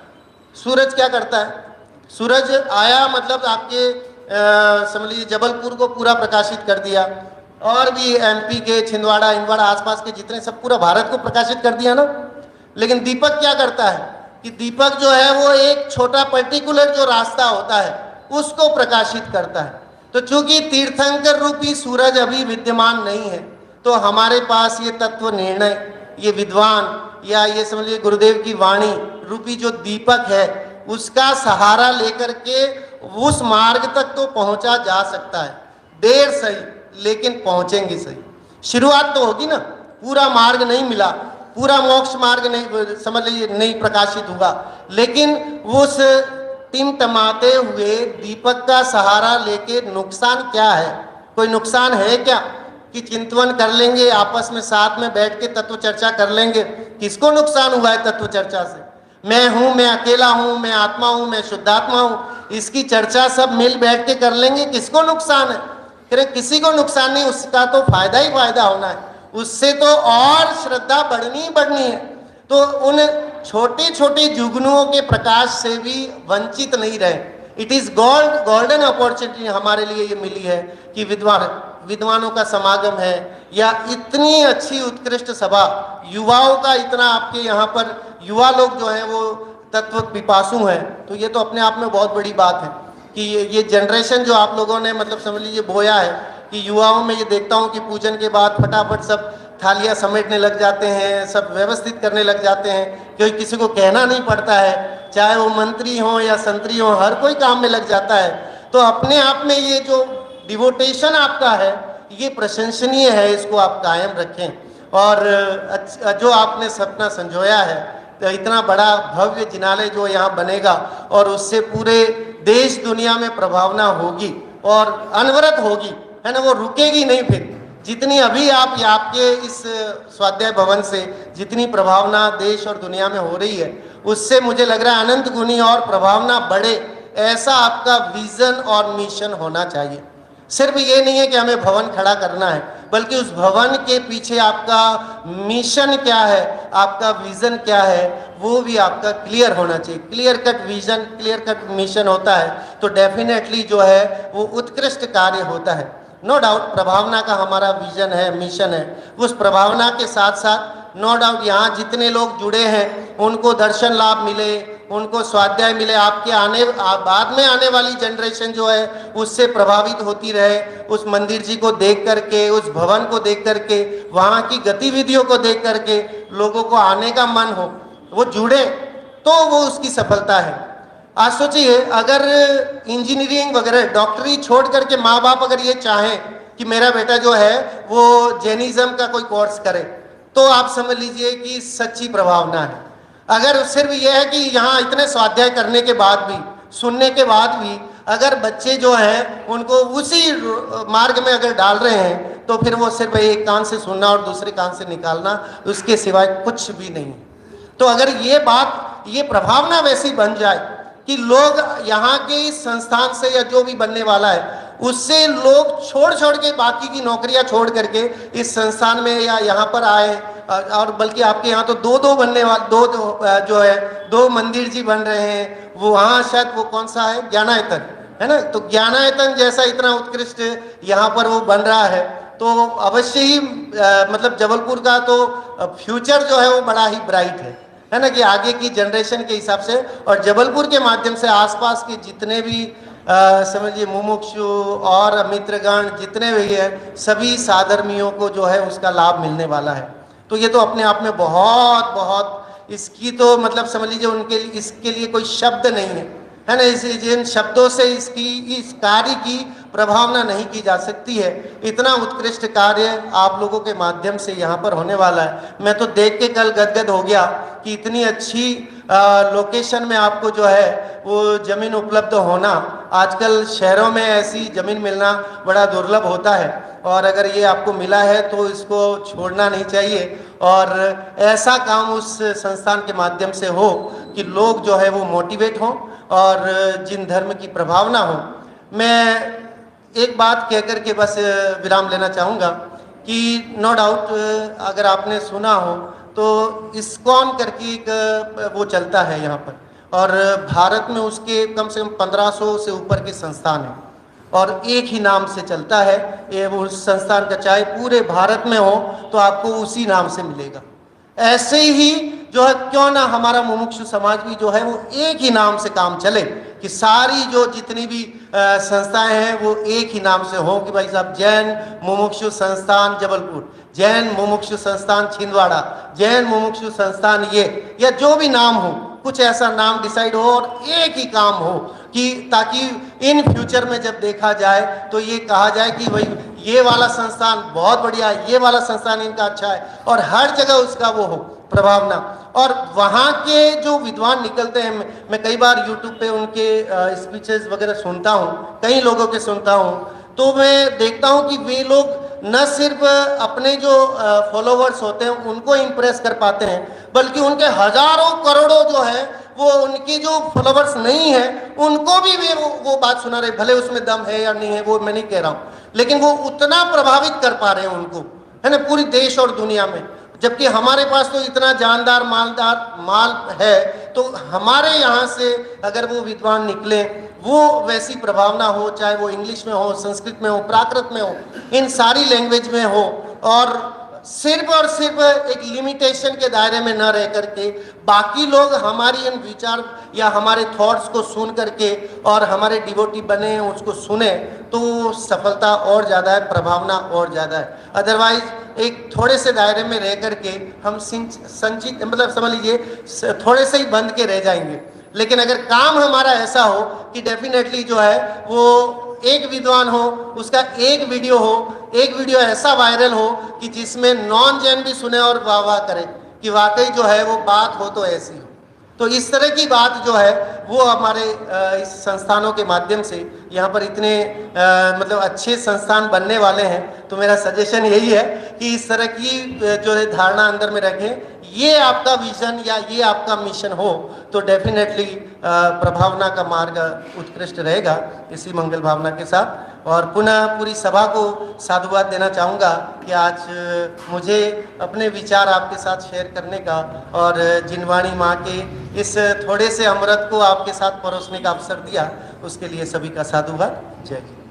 सूरज क्या करता है? सूरज आया मतलब आपके समझ लीजिए जबलपुर को पूरा प्रकाशित कर दिया, और भी एमपी के छिंदवाड़ा इंदवाड़ा आसपास के जितने सब पूरा भारत को प्रकाशित कर दिया ना। लेकिन दीपक क्या करता है कि दीपक जो है वो एक छोटा पर्टिकुलर जो रास्ता होता है उसको प्रकाशित करता है। तो चूंकि तीर्थंकर रूपी सूरज अभी विद्यमान नहीं है, तो हमारे पास ये तत्व निर्णय, ये विद्वान या ये समझिए गुरुदेव की वाणी रूपी जो दीपक है उसका सहारा लेकर के उस मार्ग तक तो पहुंचा जा सकता है। देर सही लेकिन पहुंचेंगे सही। शुरुआत तो होगी ना, पूरा मार्ग नहीं मिला, पूरा मोक्ष मार्ग नहीं समझ लीजिए नहीं प्रकाशित हुआ, लेकिन उस टिमटमाते हुए दीपक का सहारा लेके नुकसान क्या है? कोई नुकसान है क्या कि चिंतन कर लेंगे आपस में, साथ में बैठ के तत्व चर्चा कर लेंगे। किसको नुकसान हुआ है तत्व चर्चा से? मैं हूं, मैं अकेला हूं, मैं आत्मा हूं, मैं शुद्धात्मा हूं, इसकी चर्चा सब मिल बैठ के कर लेंगे। किसको नुकसान है? किसी को नुकसान नहीं, उसका तो फायदा ही फायदा होना है, उससे तो और श्रद्धा बढ़नी ही बढ़नी है। तो उन छोटे छोटे जुगनुओं के प्रकाश से भी वंचित नहीं रहे। इट इज गोल्डन अपॉर्चुनिटी हमारे लिए ये मिली है कि विद्वानों का समागम है, या इतनी अच्छी उत्कृष्ट सभा, युवाओं का इतना आपके यहाँ पर युवा लोग जो हैं वो तत्व पिपासु हैं। तो ये तो अपने आप में बहुत बड़ी बात है कि ये जनरेशन जो आप लोगों ने मतलब समझ लीजिए बोया है कि युवाओं में ये देखता हूँ कि पूजन के बाद फटाफट सब थालियाँ समेटने लग जाते हैं, सब व्यवस्थित करने लग जाते हैं, क्योंकि किसी को कहना नहीं पड़ता है, चाहे वो मंत्री हो या संतरी हो, हर कोई काम में लग जाता है। तो अपने आप में ये जो डिवोटेशन आपका है ये प्रशंसनीय है, इसको आप कायम रखें। और जो आपने सपना संजोया है, तो इतना बड़ा भव्य जिनालय जो यहाँ बनेगा और उससे पूरे देश दुनिया में प्रभावना होगी और अनवरत होगी, है ना, वो रुकेगी नहीं। फिर जितनी अभी आप आपके इस स्वाध्याय भवन से जितनी प्रभावना देश और दुनिया में हो रही है, उससे मुझे लग रहा है अनंत गुनी और प्रभावना बढ़े, ऐसा आपका विजन और मिशन होना चाहिए। सिर्फ ये नहीं है कि हमें भवन खड़ा करना है, बल्कि उस भवन के पीछे आपका मिशन क्या है, आपका विजन क्या है, वो भी आपका क्लियर होना चाहिए। Clear cut vision, clear cut mission होता है तो डेफिनेटली जो है वो उत्कृष्ट कार्य होता है। नो डाउट प्रभावना का हमारा विजन है, मिशन है। उस प्रभावना के साथ साथ नो डाउट यहाँ जितने लोग जुड़े हैं उनको दर्शन लाभ मिले, उनको स्वाध्याय मिले, आपके बाद में आने वाली जनरेशन जो है उससे प्रभावित होती रहे, उस मंदिर जी को देख करके, उस भवन को देख करके, वहाँ की गतिविधियों को देख करके लोगों को आने का मन हो, वो जुड़े, तो वो उसकी सफलता है। आज सोचिए अगर इंजीनियरिंग वगैरह डॉक्टरी छोड़ करके माँ बाप अगर ये चाहें कि मेरा बेटा जो है वो जैनिज्म का कोई कोर्स करे, तो आप समझ लीजिए कि सच्ची प्रभावना है। अगर सिर्फ यह है कि यहाँ इतने स्वाध्याय करने के बाद भी, सुनने के बाद भी अगर बच्चे जो हैं उनको उसी मार्ग में अगर डाल रहे हैं, तो फिर वो सिर्फ एक कान से सुनना और दूसरे कान से निकालना, उसके सिवाय कुछ भी नहीं। तो अगर ये बात, ये प्रभावना वैसी बन जाए कि लोग यहाँ के इस संस्थान से या जो भी बनने वाला है उससे लोग छोड़ के बाकी की नौकरियां छोड़ करके इस संस्थान में या यहाँ पर आए, और बल्कि आपके यहाँ तो दो बनने वाले, जो है 2 मंदिर जी बन रहे हैं। वो वहाँ शायद वो कौन सा है, ज्ञानायतन है ना, तो ज्ञानायतन जैसा इतना उत्कृष्ट यहाँ पर वो बन रहा है, तो अवश्य ही मतलब जबलपुर का तो फ्यूचर जो है वो बड़ा ही ब्राइट है ना, कि आगे की जनरेशन के हिसाब से, और जबलपुर के माध्यम से आसपास के जितने भी समझिए मुमुक्षु और मित्रगण जितने भी है, सभी साधर्मियों को जो है उसका लाभ मिलने वाला है। तो ये तो अपने आप में बहुत बहुत, इसकी तो मतलब समझ लीजिए उनके लिए, इसके लिए कोई शब्द नहीं है ना, जिन शब्दों से इस कार्य की प्रभावना नहीं की जा सकती है। इतना उत्कृष्ट कार्य आप लोगों के माध्यम से यहाँ पर होने वाला है। मैं तो देख के कल गदगद हो गया कि इतनी अच्छी लोकेशन में आपको जो है वो ज़मीन उपलब्ध होना, आजकल शहरों में ऐसी ज़मीन मिलना बड़ा दुर्लभ होता है, और अगर ये आपको मिला है तो इसको छोड़ना नहीं चाहिए, और ऐसा काम उस संस्थान के माध्यम से हो कि लोग जो है वो मोटिवेट हों और जिन धर्म की प्रभावना हो। मैं एक बात कह कर के बस विराम लेना चाहूँगा कि नो डाउट अगर आपने सुना हो तो इस्कॉन करके एक वो चलता है यहाँ पर, और भारत में उसके कम से कम 1500 से ऊपर के संस्थान हैं और एक ही नाम से चलता है। ये वो संस्थान का चाहे पूरे भारत में हो तो आपको उसी नाम से मिलेगा। ऐसे ही जो है क्यों ना हमारा मुमुक्षु समाज भी जो है वो एक ही नाम से काम चले, कि सारी जो जितनी भी संस्थाएं हैं वो एक ही नाम से हो, कि भाई साहब जैन मुमुक्षु संस्थान जबलपुर, जैन मुमुक्षु संस्थान छिंदवाड़ा, जैन मुमुक्षु संस्थान ये, या जो भी नाम हो, कुछ ऐसा नाम डिसाइड हो और एक ही काम हो, कि ताकि इन फ्यूचर में जब देखा जाए तो ये कहा जाए कि भाई ये वाला संस्थान बहुत बढ़िया है, ये वाला संस्थान इनका अच्छा है, और हर जगह उसका वो हो प्रभावना। और वहाँ के जो विद्वान निकलते हैं, मैं कई बार यूट्यूब पे उनके स्पीचेस वगैरह सुनता हूँ, कई लोगों के सुनता हूँ, तो मैं देखता हूँ कि वे लोग न सिर्फ अपने जो फॉलोवर्स होते हैं उनको इम्प्रेस कर पाते हैं, बल्कि उनके हजारों करोड़ों जो है वो उनकी जो फॉलोवर्स नहीं है उनको भी वे वो बात सुना रहे, भले उसमें दम है या नहीं है वो मैं नहीं कह रहा हूँ, लेकिन वो उतना प्रभावित कर पा रहे हैं उनको, है ना, पूरी देश और दुनिया में। जबकि हमारे पास तो इतना जानदार माल है, तो हमारे यहाँ से अगर वो विद्वान निकले, वो वैसी प्रभावना हो, चाहे वो इंग्लिश में हो, संस्कृत में हो, प्राकृत में हो, इन सारी लैंग्वेज में हो, और सिर्फ एक लिमिटेशन के दायरे में न रह करके बाकी लोग हमारी इन विचार या हमारे थॉट्स को सुन करके और हमारे डिवोटी बने, उसको सुने, तो सफलता और ज़्यादा है, प्रभावना और ज़्यादा है। अदरवाइज एक थोड़े से दायरे में रह करके हम संचित मतलब समझ लीजिए थोड़े से ही बंद के रह जाएंगे। लेकिन अगर काम हमारा ऐसा हो कि डेफिनेटली जो है वो एक विद्वान हो, उसका एक वीडियो ऐसा वायरल हो कि जिसमें नॉन जैन भी सुने और वाह वाह करे कि वाकई जो है वो बात हो तो ऐसी हो। तो इस तरह की बात जो है वो हमारे इस संस्थानों के माध्यम से यहाँ पर इतने मतलब अच्छे संस्थान बनने वाले हैं। तो मेरा सजेशन यही है कि इस तरह की जो है धारणा अंदर में रखें। ये आपका विजन या ये आपका मिशन हो तो डेफिनेटली प्रभावना का मार्ग उत्कृष्ट रहेगा। इसी मंगल भावना के साथ और पुनः पूरी सभा को साधुवाद देना चाहूँगा कि आज मुझे अपने विचार आपके साथ शेयर करने का और जिनवाणी माँ के इस थोड़े से अमृत को आपके साथ परोसने का अवसर दिया, उसके लिए सभी का साधुवाद। जय हिंद।